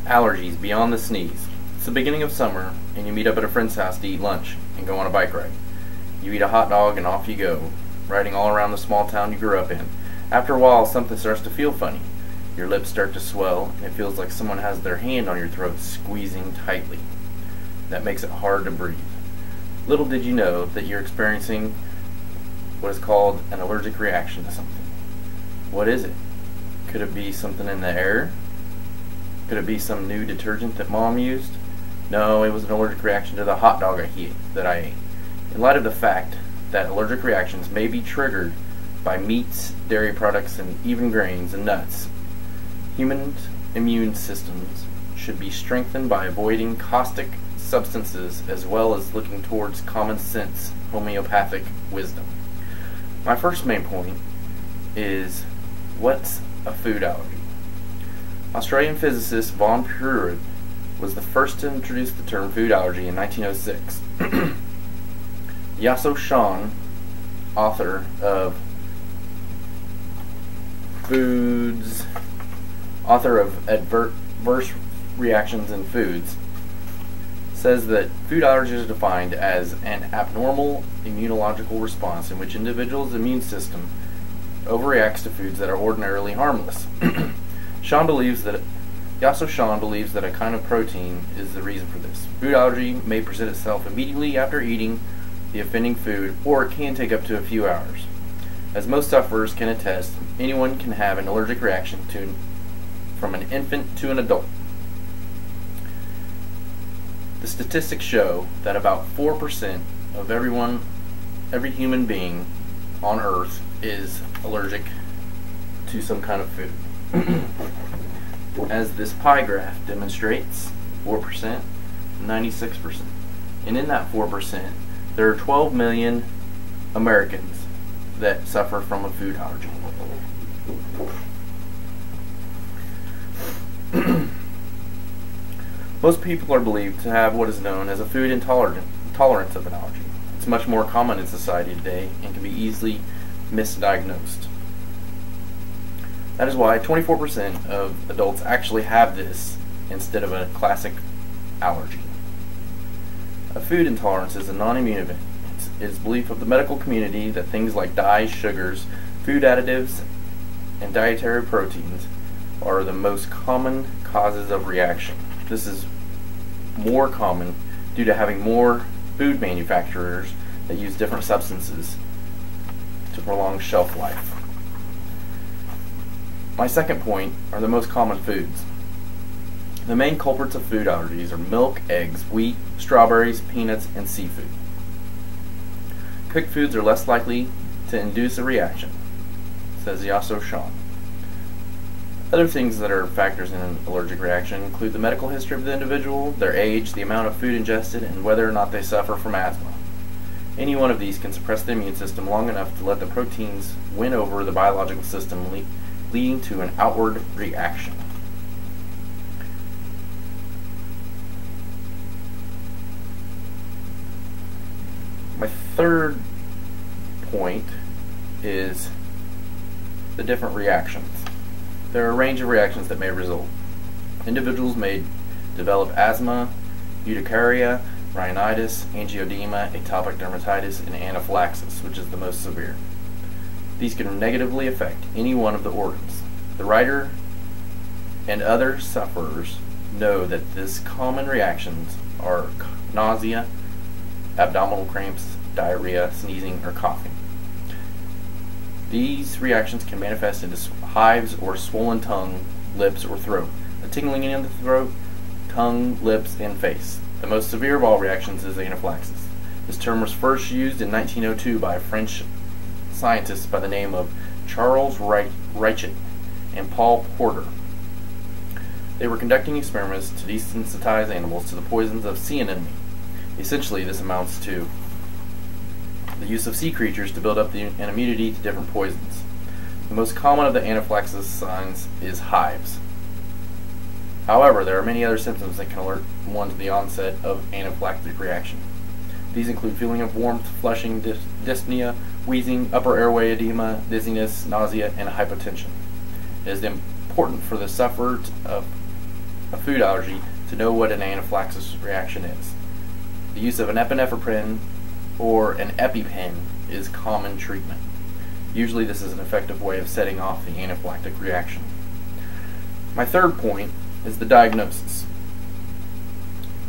Allergies beyond the sneeze. It's the beginning of summer, and you meet up at a friend's house to eat lunch and go on a bike ride. You eat a hot dog and off you go, riding all around the small town you grew up in. After a while, something starts to feel funny. Your lips start to swell, and it feels like someone has their hand on your throat, squeezing tightly. That makes it hard to breathe. Little did you know that you're experiencing what is called an allergic reaction to something. What is it? Could it be something in the air? Could it be some new detergent that Mom used? No, it was an allergic reaction to the hot dog that I ate. In light of the fact that allergic reactions may be triggered by meats, dairy products, and even grains and nuts, human immune systems should be strengthened by avoiding caustic substances as well as looking towards common sense homeopathic wisdom. My first main point is, what's a food allergy? Australian physicist von Pruitt was the first to introduce the term food allergy in 1906. Yasso Shan, author of Adverse Reactions in Foods, says that food allergies are defined as an abnormal immunological response in which individual's immune system overreacts to foods that are ordinarily harmless. Yasso Shan believes that a kind of protein is the reason for this. Food allergy may present itself immediately after eating the offending food, or it can take up to a few hours. As most sufferers can attest, anyone can have an allergic reaction from an infant to an adult. The statistics show that about 4% of every human being on Earth is allergic to some kind of food. As this pie graph demonstrates, 4%, 96%. And in that 4%, there are 12 million Americans that suffer from a food allergy. Most people are believed to have what is known as a food intolerance of an allergy. It's much more common in society today and can be easily misdiagnosed. That is why 24% of adults actually have this instead of a classic allergy. A food intolerance is a non-immune event. It is belief of the medical community that things like dyes, sugars, food additives, and dietary proteins are the most common causes of reaction. This is more common due to having more food manufacturers that use different substances to prolong shelf life. My second point are the most common foods. The main culprits of food allergies are milk, eggs, wheat, strawberries, peanuts, and seafood. Cooked foods are less likely to induce a reaction, says Yasso Shan. Other things that are factors in an allergic reaction include the medical history of the individual, their age, the amount of food ingested, and whether or not they suffer from asthma. Any one of these can suppress the immune system long enough to let the proteins win over the biological system, leading to an outward reaction. My third point is the different reactions. There are a range of reactions that may result. Individuals may develop asthma, urticaria, rhinitis, angioedema, atopic dermatitis, and anaphylaxis, which is the most severe. These can negatively affect any one of the organs. The writer and other sufferers know that these common reactions are nausea, abdominal cramps, diarrhea, sneezing, or coughing. These reactions can manifest into hives or swollen tongue, lips, or throat, a tingling in the throat, tongue, lips, and face. The most severe of all reactions is anaphylaxis. This term was first used in 1902 by a French scientists by the name of Charles Richet and Paul Porter. They were conducting experiments to desensitize animals to the poisons of sea anemone. Essentially, this amounts to the use of sea creatures to build up an immunity to different poisons. The most common of the anaphylaxis signs is hives. However, there are many other symptoms that can alert one to the onset of anaphylactic reaction. These include feeling of warmth, flushing, dyspnea, wheezing, upper airway edema, dizziness, nausea, and hypotension. It is important for the sufferer a food allergy to know what an anaphylaxis reaction is. The use of an epinephrine or an EpiPen is common treatment. Usually this is an effective way of setting off the anaphylactic reaction. My third point is the diagnosis.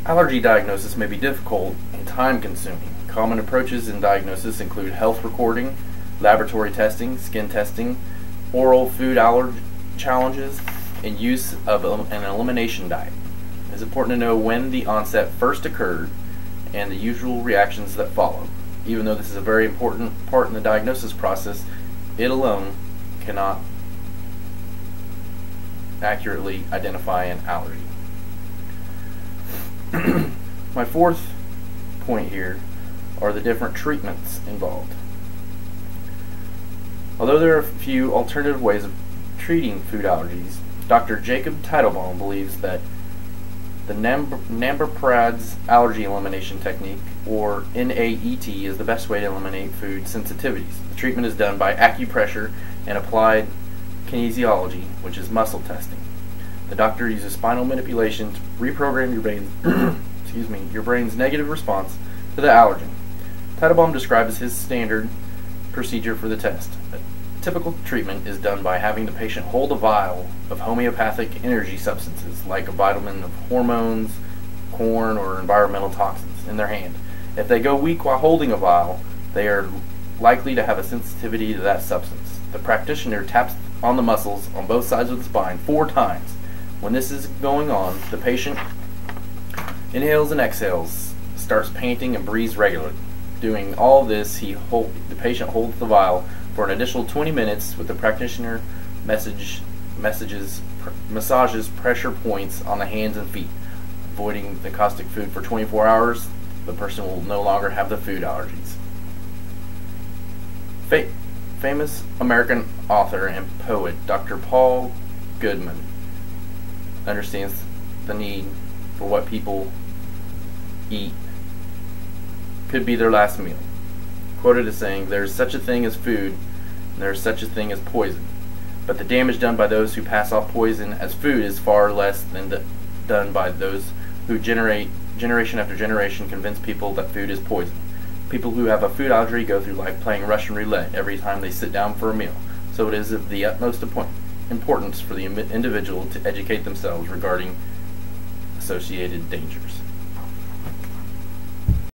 Allergy diagnosis may be difficult and time-consuming. Common approaches in diagnosis include health recording, laboratory testing, skin testing, oral food allergy challenges, and use of an elimination diet. It is important to know when the onset first occurred and the usual reactions that follow. Even though this is a very important part in the diagnosis process, it alone cannot accurately identify an allergy. My fourth point here are the different treatments involved. Although there are a few alternative ways of treating food allergies, Dr. Jacob Teitelbaum believes that the Namberprad's allergy elimination technique, or NAET, is the best way to eliminate food sensitivities. The treatment is done by acupressure and applied kinesiology, which is muscle testing. The doctor uses spinal manipulation to reprogram your brain's negative response to the allergen. Teitelbaum describes his standard procedure for the test. A typical treatment is done by having the patient hold a vial of homeopathic energy substances, like a vitamin of hormones, corn, or environmental toxins, in their hand. If they go weak while holding a vial, they are likely to have a sensitivity to that substance. The practitioner taps on the muscles on both sides of the spine 4 times. When this is going on, the patient inhales and exhales, starts panting, and breathes regularly. Doing all this, the patient holds the vial for an additional 20 minutes with the practitioner massages pressure points on the hands and feet. Avoiding the caustic food for 24 hours, the person will no longer have the food allergies. Famous American author and poet Dr. Paul Goodman understands the need for what people eat could be their last meal. Quoted as saying, "There is such a thing as food, and there is such a thing as poison. But the damage done by those who pass off poison as food is far less than done by those who generation after generation convince people that food is poison. People who have a food allergy go through life playing Russian roulette every time they sit down for a meal. So it is of the utmost importance for the individual to educate themselves regarding associated dangers."